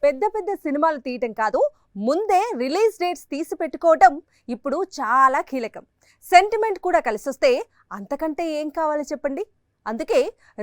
పెద్ద పెద్ద సినిమాలు తీయటం కాదు, ముందే రిలీజ్ డేట్స్ తీసి పెట్టుకోవటం ఇప్పుడు చాలా కీలకం. సెంటిమెంట్ కూడా కలిసొస్తే అంతకంటే ఏం కావాలి చెప్పండి. అందుకే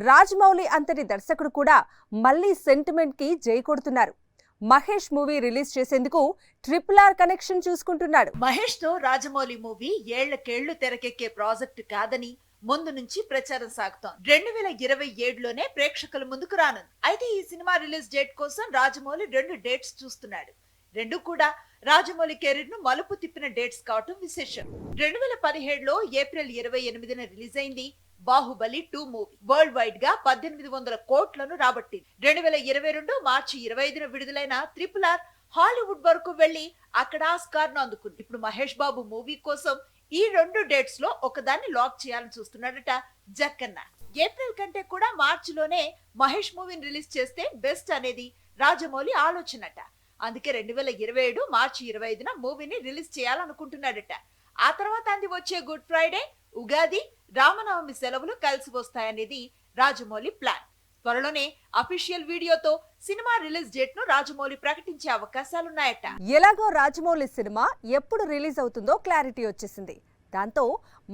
రాజమౌళి అంతటి దర్శకుడు కూడా మళ్ళీ సెంటిమెంట్ కి జై కొడుతున్నారు. మహేష్ మూవీ రిలీజ్ చేసేందుకు RRR కనెక్షన్ చూసుకుంటున్నాడు. మహేష్ తో రాజమౌళి మూవీ ఏళ్లకేళ్లు తెరకెక్కే ప్రాజెక్ట్ కాదని ముందు నుంచి ప్రచారం సాగుతోంది. 2027లోనే ప్రేక్షకుల ముందుకు రానుంది. అయితే ఈ సినిమా రిలీజ్ డేట్ కోసం రాజమౌళి 2 డేట్స్ చూస్తున్నాడు. రెండు కూడా రాజమౌళి కెరీర్ ను మలుపు తిప్పిన డేట్స్ కావటం విశేషం. 2017లో ఏప్రిల్ 28న రిలీజ్ అయింది బాహుబలి 2 మూవీ. వరల్డ్ వైడ్ గా 1800 కోట్లను రాబట్టింది. 2022 మార్చి 25న విడుదలైన RRR హాలీవుడ్ వరకు వెళ్లి అక్కడ ఆస్కార్ ను అందుకుంది. ఇప్పుడు మహేష్ బాబు మూవీ కోసం ఈ 2 డేట్స్ లో ఒకదాన్ని లాక్ చేయాలని చూస్తున్నాడట జక్కన్న. ఏప్రిల్ కంటే కూడా మార్చిలోనే మహేష్ మూవీని రిలీజ్ చేస్తే బెస్ట్ అనేది రాజమౌళి ఆలోచనట. అందుకే 2027 మార్చి 25న మూవీని రిలీజ్ చేయాలనుకుంటున్నాడట. ఆ తర్వాత అంది వచ్చే గుడ్ ఫ్రైడే, ఉగాది, రామనవమి సెలవులు కలిసి వస్తాయనేది రాజమౌళి ప్లాన్. త్వరలోనే అఫీషియల్ వీడియోతో సినిమా రిలీజ్ డేట్ ను రాజమౌళి ప్రకటించే అవకాశాలున్నాయట. ఎలాగో రాజమౌళి సినిమా ఎప్పుడు రిలీజ్ అవుతుందో క్లారిటీ వచ్చేసింది. దాంతో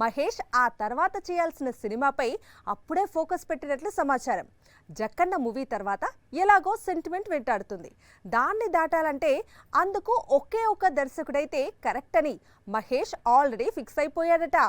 మహేష్ ఆ తర్వాత చేయాల్సిన సినిమాపై అప్పుడే ఫోకస్ పెట్టినట్లు సమాచారం. జక్కన్న మూవీ తర్వాత ఎలాగో సెంటిమెంట్ వెంటాడుతుంది. దాన్ని దాటాలంటే అందుకు ఒకే ఒక దర్శకుడైతే కరెక్ట్ అని మహేష్ ఆల్రెడీ ఫిక్స్ అయిపోయాడట.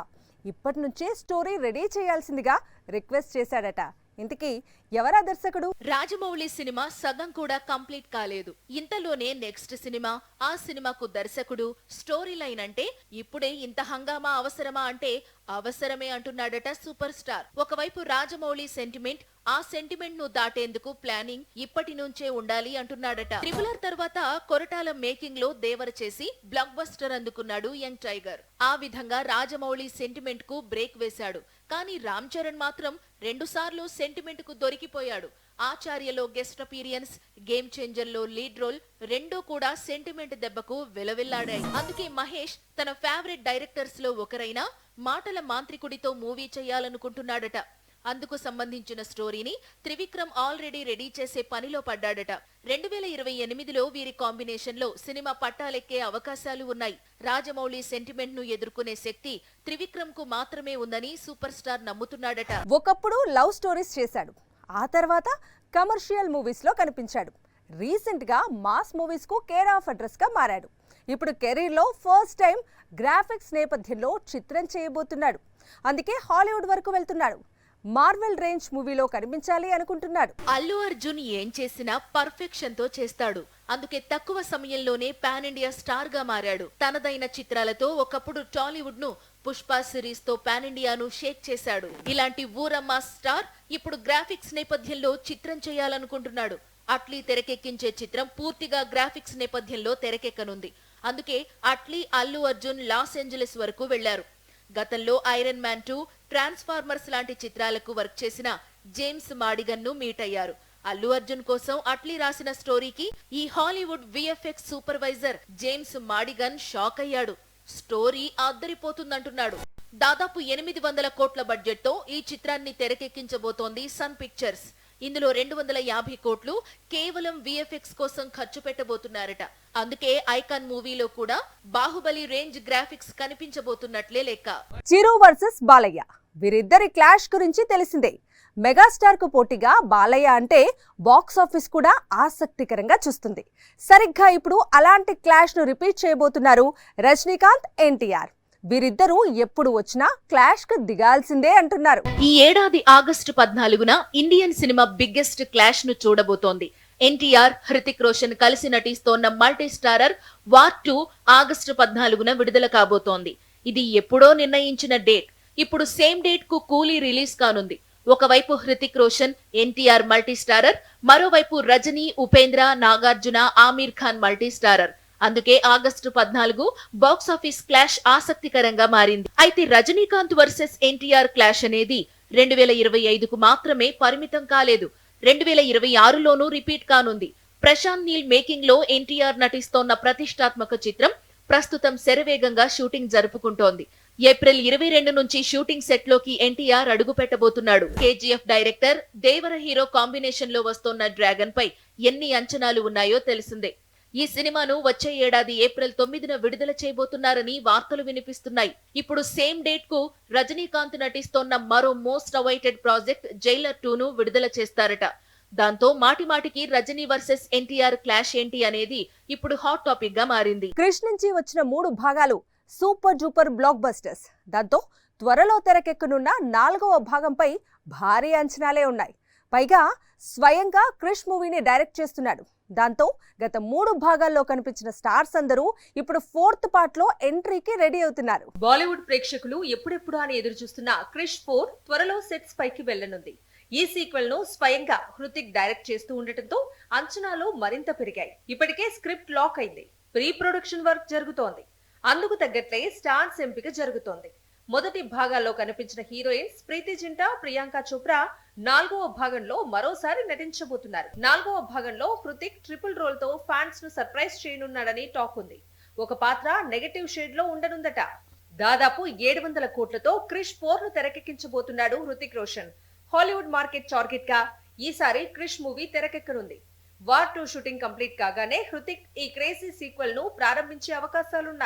ఇప్పటి నుంచే స్టోరీ రెడీ చేయాల్సిందిగా రిక్వెస్ట్ చేశాడట. ఇంతకీ ఎవరా దర్శకుడు? రాజమౌళి సినిమా సగం కూడా కంప్లీట్ కాలేదు. ఇంతలోనే నెక్స్ట్ సినిమా, ఆ సినిమాకు దర్శకుడు, స్టోరీ లైన్ అంటే ఇప్పుడే ఇంత హంగామా అవసరమా అంటే అవసరమే అంటున్నాడట సూపర్ స్టార్. ఒకవైపు రాజమౌళి సెంటిమెంట్, ఆ సెంటిమెంట్ ను దాటేందుకు ప్లానింగ్ ఇప్పటి నుంచే ఉండాలి అంటున్నాడట. RRR తర్వాత కొరటాల మేకింగ్ లో దేవర చేసి బ్లాక్ బస్టర్ అందుకున్నాడు యంగ్ టైగర్. ఆ విధంగా రాజమౌళి సెంటిమెంట్ కు బ్రేక్ వేశాడు. కానీ రామ్ చరణ్ మాత్రం 2 సార్లు సెంటిమెంట్ కు దొరికిపోయాడు. ఆచార్యలో గెస్ట్ అపీరియన్స్, గేమ్ చేంజర్ లో లీడ్ రోల్ రెండూ కూడా సెంటిమెంట్ దెబ్బకు వెలవెల్లాడాయి. అందుకే మహేష్ తన ఫేవరెట్ డైరెక్టర్స్ లో ఒకరైన మాటల మాంత్రికుడితో మూవీ చేయాలనుకుంటున్నాడట. అందుకు సంబంధించిన స్టోరీని త్రివిక్రమ్ ఆల్రెడీ రెడీ చేసే పనిలో పడ్డాడట. 2028లో వీరి కాంబినేషన్ లో సినిమా పట్టాలెక్కే అవకాశాలు ఉన్నాయి. రాజమౌళి సెంటిమెంట్ ను ఎదుర్కొనే శక్తి త్రివిక్రమ్ కు మాత్రమే ఉందని సూపర్ స్టార్ నమ్ముతున్నాడట. ఒకప్పుడు లవ్ స్టోరీస్ చేశాడు, ఆ తర్వాత కమర్షియల్ మూవీస్ లో కనిపించాడు. రీసెంట్ గా మాస్ మూవీస్ కు కేర్ ఆఫ్ అడ్రస్ గా మారాడు. ఇప్పుడు కెరీర్ లో ఫస్ట్ టైం గ్రాఫిక్స్ నేపథ్యంలో చిత్రం చేయబోతున్నాడు. అందుకే హాలీవుడ్ వరకు వెళ్తున్నాడు. మార్వెల్ రేంజ్ మూవీలో కనిపించాలి అనుకుంటున్నాడు. అల్లు అర్జున్ ఏం చేసినా పర్ఫెక్షన్ తో చేస్తాడు. అందుకే తక్కువ సమయంలోనే పాన్ ఇండియా స్టార్ గా మారాడు. తనదైన చిత్రాలతో ఒకప్పుడు టాలీవుడ్ ను పుష్ప సిరీస్ తో పాన్ ఇండియాను షేక్ చేశాడు. ఇలాంటి ఊరమ్మ స్టార్ ఇప్పుడు గ్రాఫిక్స్ నేపథ్యంలో చిత్రం చేయాలనుకుంటున్నాడు. అట్లీ తెరకెక్కించే చిత్రం పూర్తిగా గ్రాఫిక్స్ నేపథ్యంలో తెరకెక్కనుంది. అందుకే అట్లీ, అల్లు అర్జున్ లాస్ ఏంజలస్ వరకు వెళ్లారు. గతంలో ఐరన్ మ్యాన్ 2, ట్రాన్స్ఫార్మర్స్ లాంటి చిత్రాలకు వర్క్ చేసిన జేమ్స్ మాడిగన్ ను మీట్ అయ్యారు. అల్లు అర్జున్ కోసం అట్లీ రాసిన స్టోరీకి ఈ Hollywood VFX supervisor James Madigan shock అయ్యాడు. స్టోరీ అద్దరిపోతుందంటున్నాడు. దాదాపు 800 కోట్ల బడ్జెట్ తో ఈ చిత్రాన్ని తెరకెక్కించబోతోంది సన్ పిక్చర్స్. ఇందులో 250 కోట్లు కేవలం VFX కోసం ఖర్చు పెట్టబోతున్నారట. అందుకే ఐకాన్ మూవీలో కూడా బాహుబలి రేంజ్ గ్రాఫిక్స్ కనిపించబోతున్నట్లే లెక్క. చిరు వర్సెస్ బాలయ్య, వీరిద్దరి క్లాష్ గురించి తెలిసిందే. మెగాస్టార్ కు పోటీగా బాలయ్య అంటే బాక్స్ ఆఫీస్ కూడా ఆసక్తికరంగా చూస్తుంది. సరిగ్గా ఇప్పుడు అలాంటి క్లాష్ ను రిపీట్ చేయబోతున్నారు రజనీకాంత్, NTR. వీరిద్దరూ ఎప్పుడు వచ్చినా క్లాష్ కు దిగాల్సిందే అంటున్నారు. ఈ ఏడాది ఆగస్టు 14న ఇండియన్ సినిమా బిగ్గెస్ట్ క్లాష్ ను చూడబోతోంది. NTR, హృతిక్ రోషన్ కలిసి నటిస్తోన్న మల్టీ స్టారర్ వార్ 2 ఆగస్టు 14న విడుదల కాబోతోంది. ఇది ఎప్పుడో నిర్ణయించిన డేట్. ఇప్పుడు సేమ్ డేట్ కు కూలీ రిలీజ్ కానుంది. ఒకవైపు Hrithik Roshan, NTR multi starrer, మరోవైపు రజనీ, ఉపేంద్ర, నాగార్జున, ఆమీర్ ఖాన్ మల్టీ స్టారర్. అందుకే ఆగస్టు 14 బాక్స్ ఆఫీస్ క్లాష్ ఆసక్తికరంగా మారింది. అయితే రజనీకాంత్ వర్సెస్ NTR క్లాష్ అనేది 2025కు మాత్రమే పరిమితం కాలేదు. 2026లోనూ రిపీట్ కానుంది. ప్రశాంత్ నీల్ మేకింగ్ లో NTR నటిస్తోన్న ప్రతిష్టాత్మక చిత్రం ప్రస్తుతం శరవేగంగా షూటింగ్ జరుపుకుంటోంది. ఏప్రిల్ 22 నుంచి షూటింగ్ సెట్ లోకి ఎన్టీఆర్ అడుగు పెట్టబోతున్నాడు. కేజీఎఫ్ డైరెక్టర్ దేవర హీరో కాంబినేషన్ లో వస్తోన్న డ్రాగన్ పై ఎన్ని అంచనాలు ఉన్నాయో తెలిసిందే. ఈ సినిమాను వచ్చే ఏడాది ఏప్రిల్ 9న విడుదల చేయబోతున్నారని వార్తలు వినిపిస్తున్నాయి. ఇప్పుడు సేమ్ డేట్ కు రజనీకాంత్ నటిస్తోన్న మరో మోస్ట్ అవైటెడ్ ప్రాజెక్ట్ జైలర్ 2ను విడుదల చేస్తారట. దాంతో మాటిమాటికి రజనీ వర్సెస్ ఎన్టీఆర్ క్లాష్ ఏంటి అనేది ఇప్పుడు హాట్ టాపిక్ గా మారింది. క్రిష్ నుంచి వచ్చిన 3 భాగాలు సూపర్ డూపర్ బ్లాక్ బస్టర్స్. దాంతో త్వరలో తెరకెక్కనున్న 4వ భాగంపై భారీ అంచనాలే ఉన్నాయి. పైగా స్వయంగా క్రిష్ మూవీని డైరెక్ట్ చేస్తున్నాడు. దాంతో గత 3 భాగాల్లో కనిపించిన స్టార్స్ అందరూ ఇప్పుడు 4th పార్ట్ లో ఎంట్రీకి రెడీ అవుతున్నారు. బాలీవుడ్ ప్రేక్షకులు ఎప్పుడెప్పుడు అని ఎదురు చూస్తున్న క్రిష్ 4 త్వరలో సెట్స్ పైకి వెళ్లనుంది. ఈ సీక్వెల్ ను స్వయంగా హృతిక్ డైరెక్ట్ చేస్తూ ఉండటంతో అంచనాలు మరింత పెరిగాయి. ఇప్పటికే స్క్రిప్ట్ లాక్ అయింది. ప్రీ ప్రొడక్షన్ వర్క్ జరుగుతోంది. అందుకు తగ్గట్లే స్టార్స్ ఎంపిక జరుగుతోంది. మొదటి భాగాల్లో కనిపించిన హీరోయిన్స్ ప్రీతి జింటా, ప్రియాంక చోప్రా 4వ భాగంలో మరోసారి నటించబోతున్నారు. 4వ భాగంలో హృతిక్ ట్రిపుల్ రోల్ తో ఫ్యాన్స్ ను సర్ప్రైజ్ చేయనున్నాడని టాక్ ఉంది. ఒక పాత్ర నెగటివ్ షేడ్ లో ఉండనుందట. దాదాపు 700 కోట్లతో క్రిష్ 4ను తెరకెక్కించబోతున్నాడు Hrithik Roshan. Hollywood market target గా ఈసారి క్రిష్ మూవీ తెరకెక్కనుంది. వార్ 2 షూటింగ్ కంప్లీట్ కాగానే హృతిక్ ఈ క్రేజీ సీక్వెల్ ను ప్రారంభించే అవకాశాలున్నాయి.